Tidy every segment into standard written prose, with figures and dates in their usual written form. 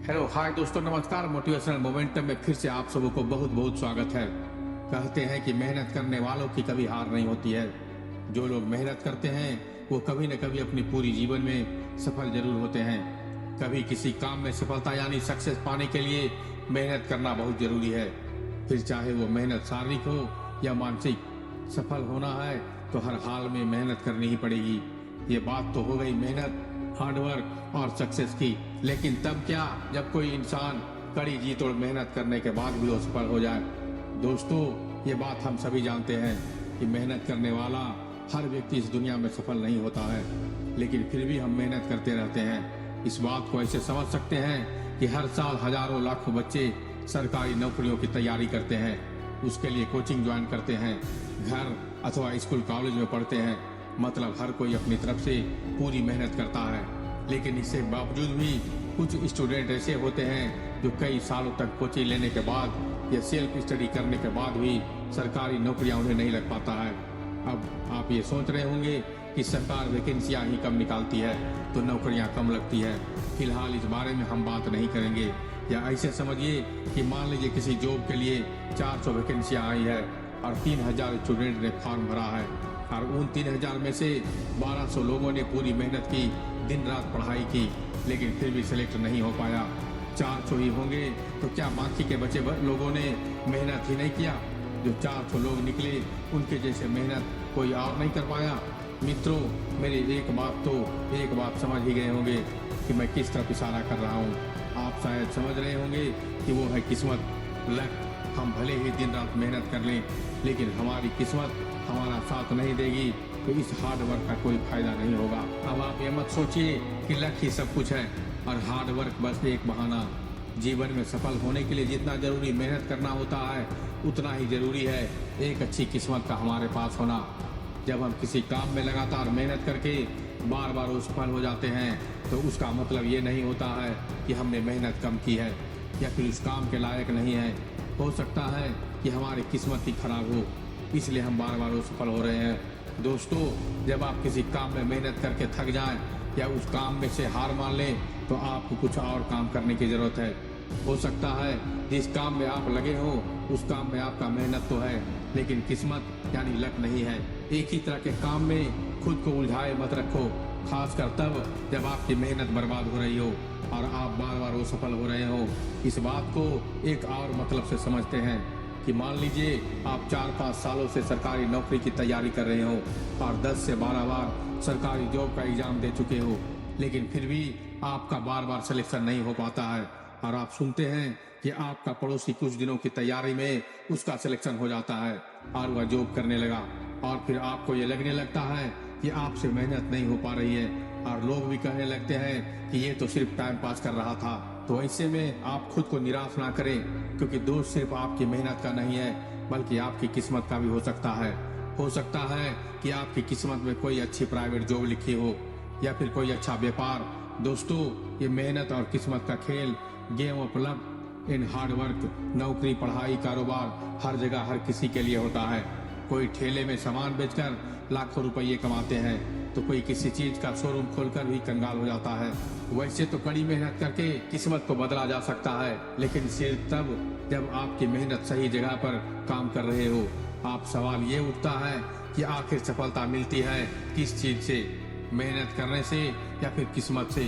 Hello hi दोस्तों, नमस्कार। Motivational momentum में फिर से आप सबों को बहुत बहुत स्वागत है। कहते हैं कि मेहनत करने वालों की कभी हार नहीं होती है। जो लोग मेहनत करते हैं वो कभी न कभी अपनी पूरी जीवन में सफल जरूर होते हैं। कभी किसी काम में सफलता यानी सक्सेस पाने के लिए मेहनत करना बहुत जरूरी है। फिर चाहे वो मेहनत शारीरिक हो या मानसिक, सफल होना है तो हर हाल में मेहनत करनी ही पड़ेगी। ये बात तो हो गई मेहनत, हार्डवर्क और सक्सेस की। लेकिन तब क्या जब कोई इंसान कड़ी जी तोड़ मेहनत करने के बाद भी वो सफल हो जाए। दोस्तों, ये बात हम सभी जानते हैं कि मेहनत करने वाला हर व्यक्ति इस दुनिया में सफल नहीं होता है, लेकिन फिर भी हम मेहनत करते रहते हैं। इस बात को ऐसे समझ सकते हैं कि हर साल हजारों लाखों बच्चे सरकारी नौकरियों की तैयारी करते हैं, उसके लिए कोचिंग ज्वाइन करते हैं, घर अथवा स्कूल कॉलेज में पढ़ते हैं। मतलब हर कोई अपनी तरफ से पूरी मेहनत करता है। लेकिन इसके बावजूद भी कुछ स्टूडेंट ऐसे होते हैं जो कई सालों तक कोचिंग लेने के बाद या सेल्फ स्टडी करने के बाद भी सरकारी नौकरियां उन्हें नहीं लग पाता है। अब आप ये सोच रहे होंगे कि सरकार वैकेंसियां ही कम निकालती है तो नौकरियां कम लगती है। फिलहाल इस बारे में हम बात नहीं करेंगे। या ऐसे समझिए कि मान लीजिए किसी जॉब के लिए 400 वैकेंसियां आई है और 3000 स्टूडेंट ने फॉर्म भरा है और उन 3000 में से 1200 लोगों ने पूरी मेहनत की, दिन रात पढ़ाई की, लेकिन फिर भी सिलेक्ट नहीं हो पाया। 400 ही होंगे तो क्या बाकी के बचे लोगों ने मेहनत ही नहीं किया? जो 400 लोग निकले उनके जैसे मेहनत कोई और नहीं कर पाया? मित्रों, मेरी एक बात समझ ही गए होंगे कि मैं किस तरफ इशारा कर रहा हूँ। आप शायद समझ रहे होंगे कि वो है किस्मत, लक। हम भले ही दिन रात मेहनत कर लें, लेकिन हमारी किस्मत हमारा साथ नहीं देगी तो इस हार्ड वर्क का कोई फायदा नहीं होगा। अब आप ये मत सोचिए कि लक ही सब कुछ है और हार्ड वर्क बस एक बहाना। जीवन में सफल होने के लिए जितना जरूरी मेहनत करना होता है उतना ही जरूरी है एक अच्छी किस्मत का हमारे पास होना। जब हम किसी काम में लगातार मेहनत करके बार बार असफल हो जाते हैं तो उसका मतलब ये नहीं होता है कि हमने मेहनत कम की है या फिर उस काम के लायक नहीं है। हो सकता है कि हमारी किस्मत ही खराब हो, इसलिए हम बार बार असफल हो रहे हैं। दोस्तों, जब आप किसी काम में मेहनत करके थक जाएं या उस काम में से हार मान लें तो आपको कुछ और काम करने की जरूरत है। हो सकता है जिस काम में आप लगे हो उस काम में आपका मेहनत तो है लेकिन किस्मत यानी लक नहीं है। एक ही तरह के काम में खुद को उलझाए मत रखो, खासकर तब जब आपकी मेहनत बर्बाद हो रही हो और आप बार बार असफल हो रहे हो। इस बात को एक और मतलब से समझते हैं कि मान लीजिए आप 4-5 सालों से सरकारी नौकरी की तैयारी कर रहे हो और 10 से 12 बार सरकारी जॉब का एग्जाम दे चुके हो, लेकिन फिर भी आपका बार बार सिलेक्शन नहीं हो पाता है और आप सुनते हैं कि आपका पड़ोसी कुछ दिनों की तैयारी में उसका सिलेक्शन हो जाता है और वह जॉब करने लगा और फिर आपको ये लगने लगता है कि आपसे मेहनत नहीं हो पा रही है और लोग भी कहने लगते हैं कि ये तो सिर्फ टाइम पास कर रहा था। तो ऐसे में आप खुद को निराश ना करें, क्योंकि दोष सिर्फ आपकी मेहनत का नहीं है बल्कि आपकी किस्मत का भी हो सकता है। हो सकता है कि आपकी किस्मत में कोई अच्छी प्राइवेट जॉब लिखी हो या फिर कोई अच्छा व्यापार। दोस्तों, ये मेहनत और किस्मत का खेल, game of luck in hard work, नौकरी, पढ़ाई, कारोबार हर जगह हर किसी के लिए होता है। कोई ठेले में सामान बेचकर लाखों रुपये कमाते हैं तो कोई किसी चीज का शोरूम खोलकर भी कंगाल हो जाता है। वैसे तो कड़ी मेहनत करके किस्मत को बदला जा सकता है, लेकिन सिर्फ तब जब आपकी मेहनत सही जगह पर काम कर रहे हो। आप सवाल ये उठता है कि आखिर सफलता मिलती है किस चीज से, मेहनत करने से या फिर किस्मत से?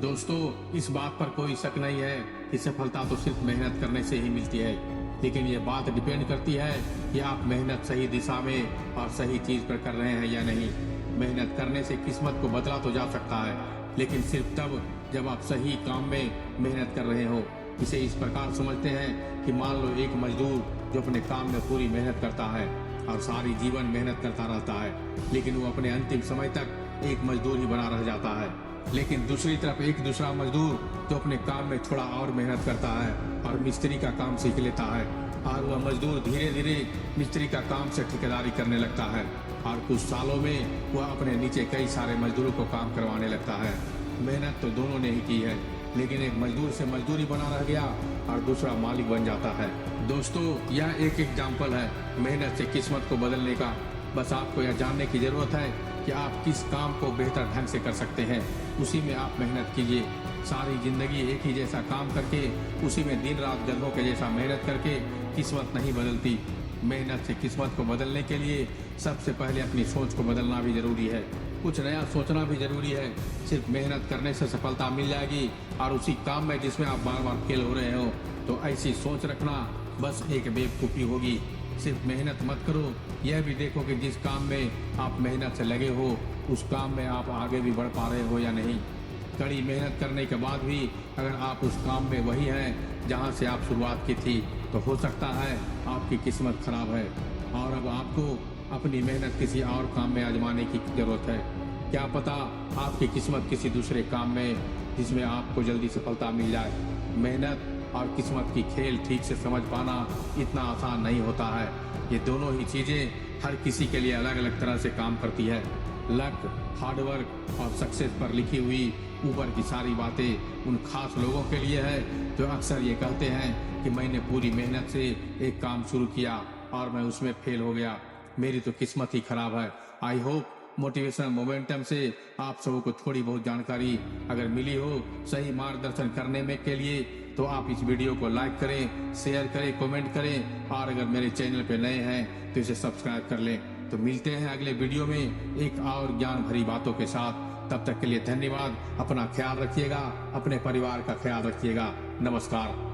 दोस्तों, इस बात पर कोई शक नहीं है कि सफलता तो सिर्फ मेहनत करने से ही मिलती है, लेकिन ये बात डिपेंड करती है कि आप मेहनत सही दिशा में और सही चीज पर कर रहे हैं या नहीं। मेहनत करने से किस्मत को बदला तो जा सकता है, लेकिन सिर्फ तब जब आप सही काम में मेहनत कर रहे हो। इसे इस प्रकार समझते हैं कि मान लो एक मजदूर जो अपने काम में पूरी मेहनत करता है और सारी जीवन मेहनत करता रहता है, लेकिन वो अपने अंतिम समय तक एक मजदूर ही बना रह जाता है। लेकिन दूसरी तरफ एक दूसरा मजदूर जो अपने काम में थोड़ा और मेहनत करता है और मिस्त्री का काम सीख लेता है और वह मजदूर धीरे धीरे मिस्त्री का काम से ठेकेदारी करने लगता है और कुछ सालों में वह अपने नीचे कई सारे मजदूरों को काम करवाने लगता है। मेहनत तो दोनों ने ही की है, लेकिन एक मजदूर से मजदूरी बना रह गया और दूसरा मालिक बन जाता है। दोस्तों, यह एक एग्जाम्पल है मेहनत से किस्मत को बदलने का। बस आपको यह जानने की जरूरत है कि आप किस काम को बेहतर ढंग से कर सकते हैं, उसी में आप मेहनत कीजिए। सारी जिंदगी एक ही जैसा काम करके उसी में दिन रात गधों के जैसा मेहनत करके किस्मत नहीं बदलती। मेहनत से किस्मत को बदलने के लिए सबसे पहले अपनी सोच को बदलना भी जरूरी है, कुछ नया सोचना भी जरूरी है। सिर्फ मेहनत करने से सफलता मिल जाएगी और उसी काम में जिसमें आप बार बार फेल हो रहे हो तो ऐसी सोच रखना बस एक बेवकूफ़ी होगी। सिर्फ मेहनत मत करो, यह भी देखो कि जिस काम में आप मेहनत से लगे हो उस काम में आप आगे भी बढ़ पा रहे हो या नहीं। कड़ी मेहनत करने के बाद भी अगर आप उस काम में वही हैं जहां से आप शुरुआत की थी तो हो सकता है आपकी किस्मत खराब है और अब आपको अपनी मेहनत किसी और काम में आजमाने की जरूरत है। क्या पता आपकी किस्मत किसी दूसरे काम में जिसमें आपको जल्दी सफलता मिल जाए। मेहनत और किस्मत की खेल ठीक से समझ पाना इतना आसान नहीं होता है। ये दोनों ही चीजें हर किसी के लिए अलग अलग तरह से काम करती है। लक, हार्डवर्क और सक्सेस पर लिखी हुई ऊपर की सारी बातें उन खास लोगों के लिए है जो अक्सर ये कहते हैं कि मैंने पूरी मेहनत से एक काम शुरू किया और मैं उसमें फेल हो गया, मेरी तो किस्मत ही खराब है। आई होप मोटिवेशनल मोमेंटम से आप सबों को थोड़ी बहुत जानकारी अगर मिली हो सही मार्गदर्शन करने में के लिए तो आप इस वीडियो को लाइक करें, शेयर करें, कमेंट करें और अगर मेरे चैनल पे नए हैं तो इसे सब्सक्राइब कर लें। तो मिलते हैं अगले वीडियो में एक और ज्ञान भरी बातों के साथ। तब तक के लिए धन्यवाद। अपना ख्याल रखिएगा, अपने परिवार का ख्याल रखिएगा। नमस्कार।